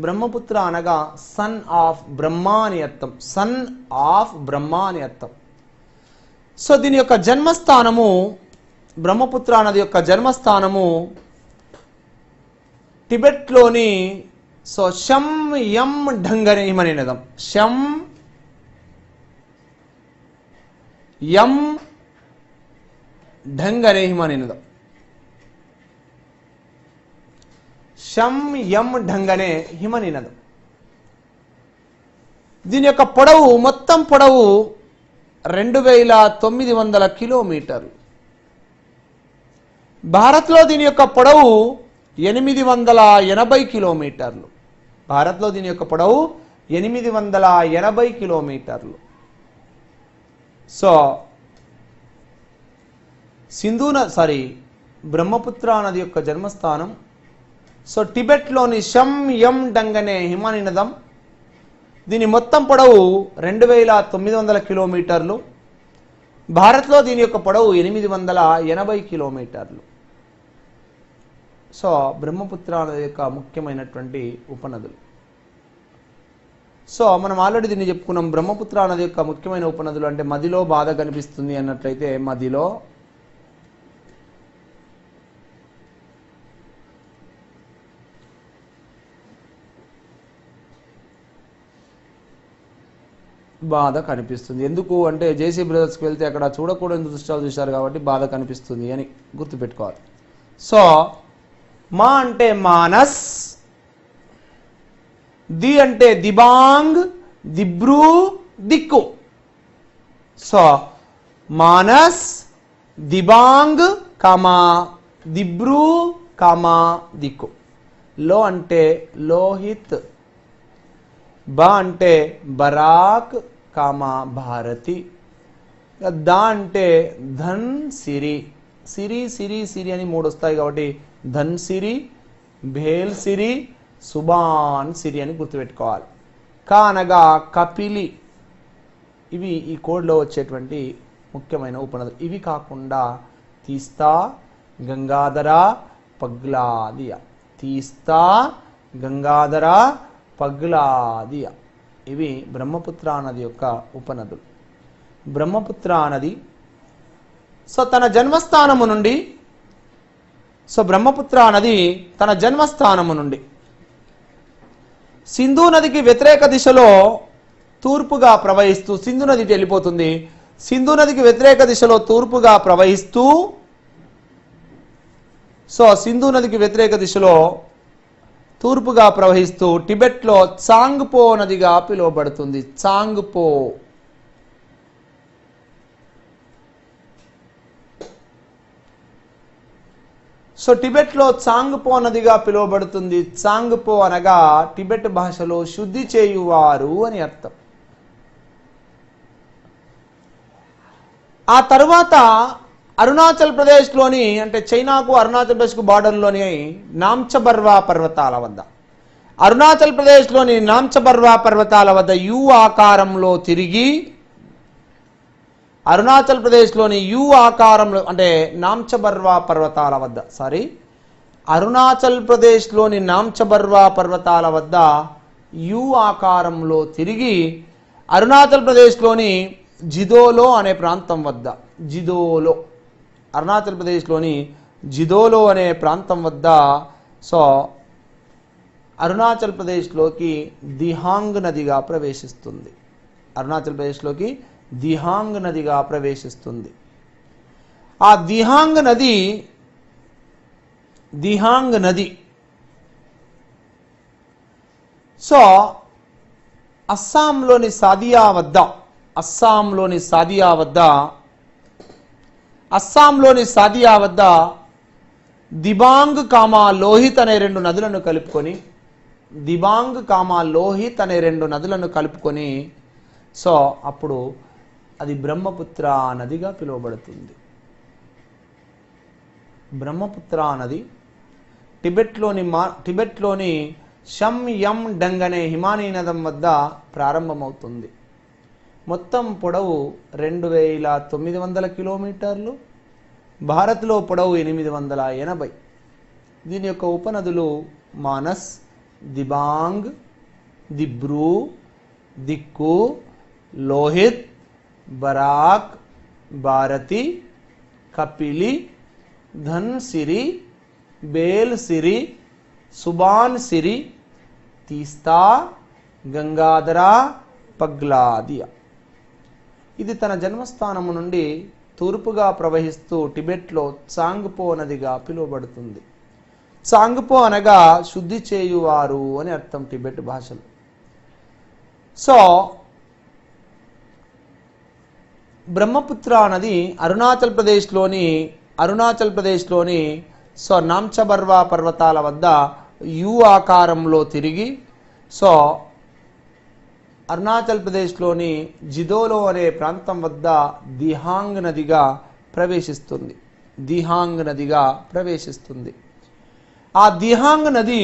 బ్రహ్మపుత్ర అనగా సన్ ఆఫ్ బ్రహ్మ అని అర్థం. సన్ ఆఫ్ బ్రహ్మ అని అర్థం. సో దీని యొక్క జన్మస్థానము, బ్రహ్మపుత్ర నది యొక్క జన్మస్థానము టిబెట్లోని సో షం యం ఢంగ్ అనే హిమనీనదం. షం యం ఢంగ్ అనే హిమనీనదం. షం యం ఢంగ్ అనే హిమనీనదం. దీని యొక్క పొడవు, మొత్తం పొడవు 2900 కిలోమీటర్లు. భారత్లో దీని యొక్క పొడవు 880 కిలోమీటర్లు. భారత్లో దీని యొక్క పొడవు 880 కిలోమీటర్లు. సో బ్రహ్మపుత్ర నది యొక్క జన్మస్థానం సో టిబెట్లోని షం యం డంగ్ అనే హిమనీనదం. దీని మొత్తం పొడవు 2900 కిలోమీటర్లు. భారత్లో దీని యొక్క పొడవు 880 కిలోమీటర్లు. సో బ్రహ్మపుత్ర నది యొక్క ముఖ్యమైనటువంటి ఉపనదులు. సో మనం ఆల్రెడీ దీన్ని చెప్పుకున్నాం. బ్రహ్మపుత్ర నది యొక్క ముఖ్యమైన ఉపనదులు అంటే మదిలో బాధ కనిపిస్తుంది అన్నట్లయితే మదిలో బాధ కనిపిస్తుంది. ఎందుకు అంటే జేసీ బ్రదర్స్కి వెళ్తే అక్కడ చూడకూడని దృశ్యాలు చూశారు కాబట్టి బాధ కనిపిస్తుంది అని గుర్తుపెట్టుకోవాలి. సో మా అంటే మానస్, ది అంటే దిబాంగ్, దిబ్రూ దిక్కు. So Manas, Dibang comma Dibru comma దిక్కు. లో అంటే లోహిత్, బ అంటే బరాక్ కామా భారతి, దా అంటే ధన్ సిరి. సిరి సిరి సిరి అని 3 వస్తాయి కాబట్టి ధన్ సిరి, భేల్ సిరి, సుబాన్ సిరి అని గుర్తుపెట్టుకోవాలి. కా అనగా కపిలి. ఇవి ఈ కోడ్లో వచ్చేటువంటి ముఖ్యమైన ఉపనదులు. ఇవి కాకుండా తీస్తా, గంగాధర, పగ్లాదియా. తీస్తా, గంగాధర, పగ్లాదియా ఇవి బ్రహ్మపుత్ర నది యొక్క ఉపనదులు. బ్రహ్మపుత్ర నది సో తన జన్మస్థానము నుండి బ్రహ్మపుత్ర నది తన జన్మస్థానము నుండి సింధు నదికి వ్యతిరేక దిశలో తూర్పుగా ప్రవహిస్తూ సింధు నది వెళ్ళిపోతుంది. సింధు నదికి వ్యతిరేక దిశలో తూర్పుగా ప్రవహిస్తూ సింధు నదికి వ్యతిరేక దిశలో తూర్పుగా ప్రవహిస్తూ టిబెట్లో చాంగ్పో నదిగా పిలువబడుతుంది. చాంగ్పో. టిబెట్లో చాంగ్పో నదిగా పిలువబడుతుంది. చాంగ్పో అనగా టిబెట్ భాషలో శుద్ధి చేయువారు అని అర్థం. ఆ తరువాత అరుణాచల్ ప్రదేశ్లోని అంటే చైనాకు అరుణాచల్ ప్రదేశ్కు బార్డర్లోని నామ్చబర్వా పర్వతాల వద్ద అరుణాచల్ ప్రదేశ్లోని నామ్చబర్వా పర్వతాల వద్ద యు ఆకారంలో తిరిగి అరుణాచల్ ప్రదేశ్లోని యు ఆకారంలో అంటే నామ్చబర్వా పర్వతాల వద్ద అరుణాచల్ ప్రదేశ్లోని నామ్చబర్వా పర్వతాల వద్ద యు ఆకారంలో తిరిగి అరుణాచల్ ప్రదేశ్లోని జిదోలో అనే ప్రాంతం వద్ద అరుణాచల్ ప్రదేశ్లోని జిదోలో అనే ప్రాంతం వద్ద అరుణాచల్ ప్రదేశ్లోకి దిహాంగ్ నదిగా ప్రవేశిస్తుంది. అరుణాచల్ ప్రదేశ్లోకి దిహాంగ్ నదిగా ప్రవేశిస్తుంది. ఆ దిహాంగ్ నది అస్సాంలోని సాదియా వద్ద దిబాంగ్ కామా లోహిత్ అనే 2 నదులను కలుపుకొని అప్పుడు అది బ్రహ్మపుత్ర నదిగా పిలువబడుతుంది. బ్రహ్మపుత్ర నది టిబెట్లోని షమ్ యం డంగ్ అనే హిమానీ నదం వద్ద ప్రారంభమవుతుంది. మొత్తం పొడవు 2900 కిలోమీటర్లు, భారత్లో పొడవు 880. దీని యొక్క ఉపనదులు మానస్, దిబాంగ్, దిబ్రూ, దిక్కు, లోహిత్, బరాక్, భారతి, కపిలి, ధన్సిరి, బేల్సిరి, సుబాన్సిరి, తీస్తా, గంగాధర, పగ్లాదియా. ఇది తన జన్మస్థానము నుండి తూర్పుగా ప్రవహిస్తూ టిబెట్లో చాంగ్పో నదిగా పిలువబడుతుంది. చాంగ్పో అనగా శుద్ధి చేయువారు అని అర్థం టిబెట్ భాషలో. సో బ్రహ్మపుత్ర నది అరుణాచల్ ప్రదేశ్లోని సో నామ్చబర్వా పర్వతాల వద్ద యు ఆకారంలో తిరిగి సో అరుణాచల్ ప్రదేశ్లోని జిదోలో అనే ప్రాంతం వద్ద దిహాంగ్ నదిగా ప్రవేశిస్తుంది. ఆ దిహాంగ్ నది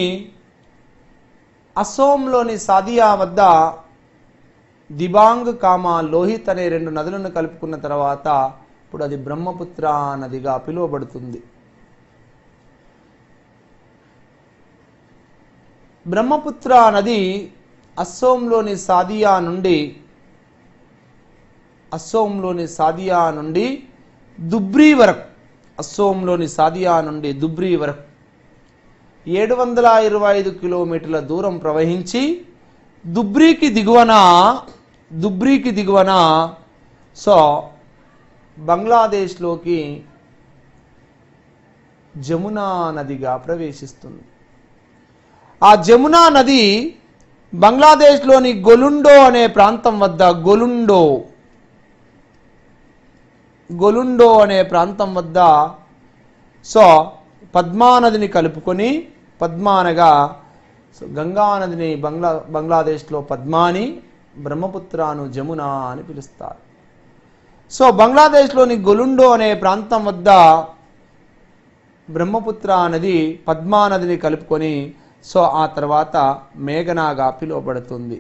అసోంలోని సాదియా వద్ద దిబాంగ్ కామా లోహిత్ అనే 2 నదులను కలుపుకున్న తర్వాత ఇప్పుడు అది బ్రహ్మపుత్ర నదిగా పిలువబడుతుంది. బ్రహ్మపుత్ర నది అస్సోంలోని సాదియా నుండి దుబ్రీ వరకు 725 కిలోమీటర్ల దూరం ప్రవహించి దుబ్రీకి దిగువన సో బంగ్లాదేశ్లోకి జమునా నదిగా ప్రవేశిస్తుంది. ఆ జమునా నది బంగ్లాదేశ్లోని గొలుండో అనే ప్రాంతం వద్ద సో పద్మానదిని కలుపుకొని పద్మానగా గంగానదిని బంగ్లాదేశ్లో పద్మాని, బ్రహ్మపుత్రను జమున అని పిలుస్తారు. సో బంగ్లాదేశ్లోని గొలుండో అనే ప్రాంతం వద్ద బ్రహ్మపుత్ర నది పద్మానదిని కలుపుకొని సో ఆ తర్వాత మేఘనాగా పిలువబడుతుంది.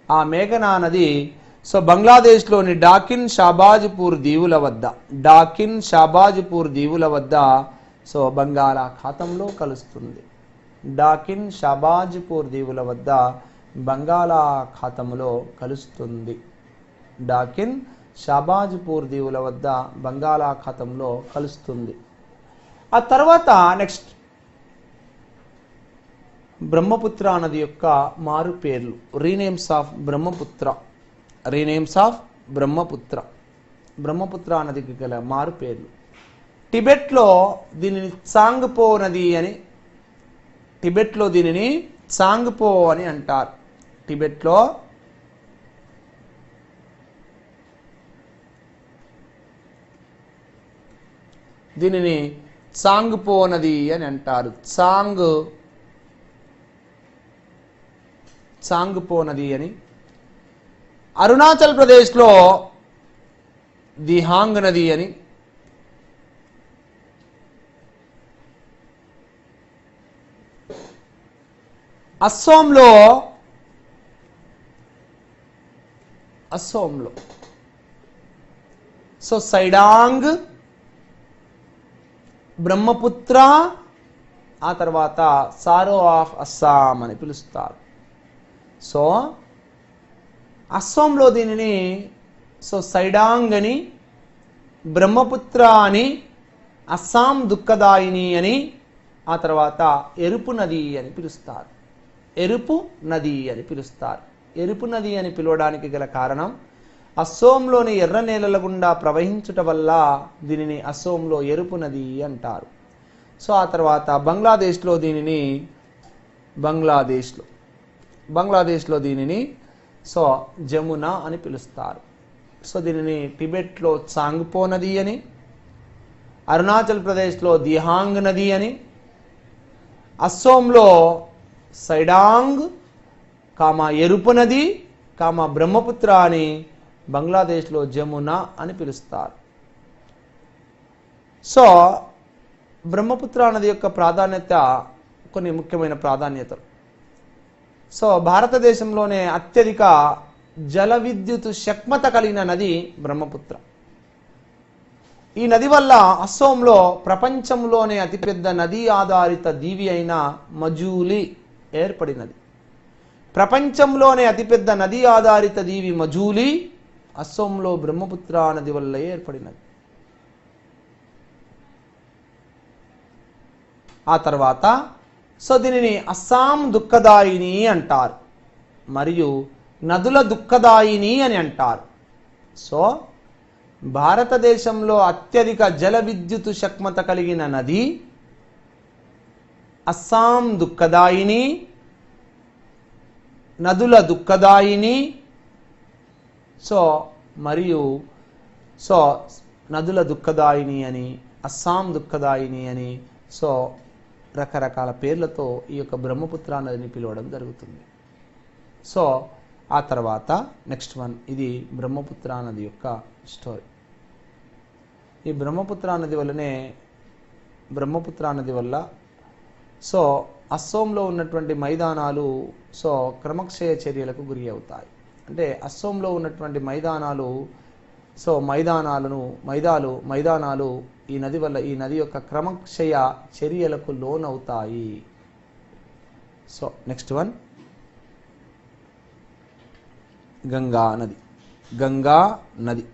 ఆ మేఘనా నది సో బంగ్లాదేశ్లోని డాకిన్ షాబాజ్పూర్ దీవుల వద్ద సో బంగాళాఖాతంలో కలుస్తుంది. బంగాళాఖాతంలో కలుస్తుంది. ఆ తర్వాత నెక్స్ట్ బ్రహ్మపుత్ర నది యొక్క మారు పేర్లు, రీనేమ్స్ ఆఫ్ బ్రహ్మపుత్ర నదికి గల మారు పేర్లు. టిబెట్లో దీనిని చాంగ్పో అని అంటారు. టిబెట్లో దీనిని చాంగ్పో నది అని అంటారు. చాంగ్పో నది అని. అరుణాచల్ ప్రదేశ్లో దిహాంగ్ నది అని, అస్సోంలో సో సైడాంగ్, బ్రహ్మపుత్ర, ఆ తర్వాత సారో ఆఫ్ అస్సాం అని పిలుస్తారు. సో అస్సాంలో దీనిని సో సైడాంగ్ అని, బ్రహ్మపుత్ర అని, అస్సాం దుఃఖదాయిని అని, ఆ తర్వాత ఎరుపు నది అని పిలుస్తారు. ఎరుపు నది అని పిలవడానికి గల కారణం అస్సోంలోని ఎర్ర నేలల గుండా ప్రవహించుట వల్ల దీనిని అస్సోంలో ఎరుపు నది అంటారు. సో ఆ తర్వాత బంగ్లాదేశ్లో దీనిని సో జమున అని పిలుస్తారు. సో దీనిని టిబెట్లో చాంగ్పో నది అని, అరుణాచల్ ప్రదేశ్లో దిహాంగ్ నది అని, అస్సోంలో సైడాంగ్ ఎరుపు నది బ్రహ్మపుత్ర అని, బంగ్లాదేశ్లో జమున అని పిలుస్తారు. సో బ్రహ్మపుత్ర నది యొక్క ప్రాధాన్యత కొన్ని ముఖ్యమైన ప్రాధాన్యతలు. సో భారతదేశంలోనే అత్యధిక జల విద్యుత్ శక్మత కలిగిన నది బ్రహ్మపుత్ర. ఈ నది వల్ల అస్సోంలో ప్రపంచంలోనే అతిపెద్ద నదీ ఆధారిత దీవి అయిన మజూలి ఏర్పడినది. ప్రపంచంలోనే అతిపెద్ద నదీ ఆధారిత దీవి మజూలి అస్సోంలో బ్రహ్మపుత్ర నది వల్ల ఏర్పడినది. ఆ తర్వాత సో దీనిని అస్సాం దుఃఖదాయిని అంటారు మరియు నదుల దుఃఖదాయిని అని అంటారు. సో భారతదేశంలో అత్యధిక జల విద్యుత్ శక్మత కలిగిన నది అస్సాం దుఃఖదాయిని, నదుల దుఃఖదాయిని. సో మరియు సో నదుల దుఃఖదాయిని అని, అస్సాం దుఃఖదాయిని అని, సో రకరకాల పేర్లతో ఈ యొక్క బ్రహ్మపుత్ర నదిని పిలవడం జరుగుతుంది. సో ఆ తర్వాత నెక్స్ట్ వన్, ఇది బ్రహ్మపుత్ర నది యొక్క స్టోరీ. ఈ బ్రహ్మపుత్ర నది వల్ల సో అస్సోంలో ఉన్నటువంటి మైదానాలు సో క్రమక్షయ చర్యలకు గురి అవుతాయి. అంటే అస్సోంలో ఉన్నటువంటి మైదానాలు సో మైదానాలు ఈ నది వల్ల, ఈ నది యొక్క క్రమక్షయ చర్యలకు లోనవుతాయి. సో నెక్స్ట్ వన్, గంగా నది.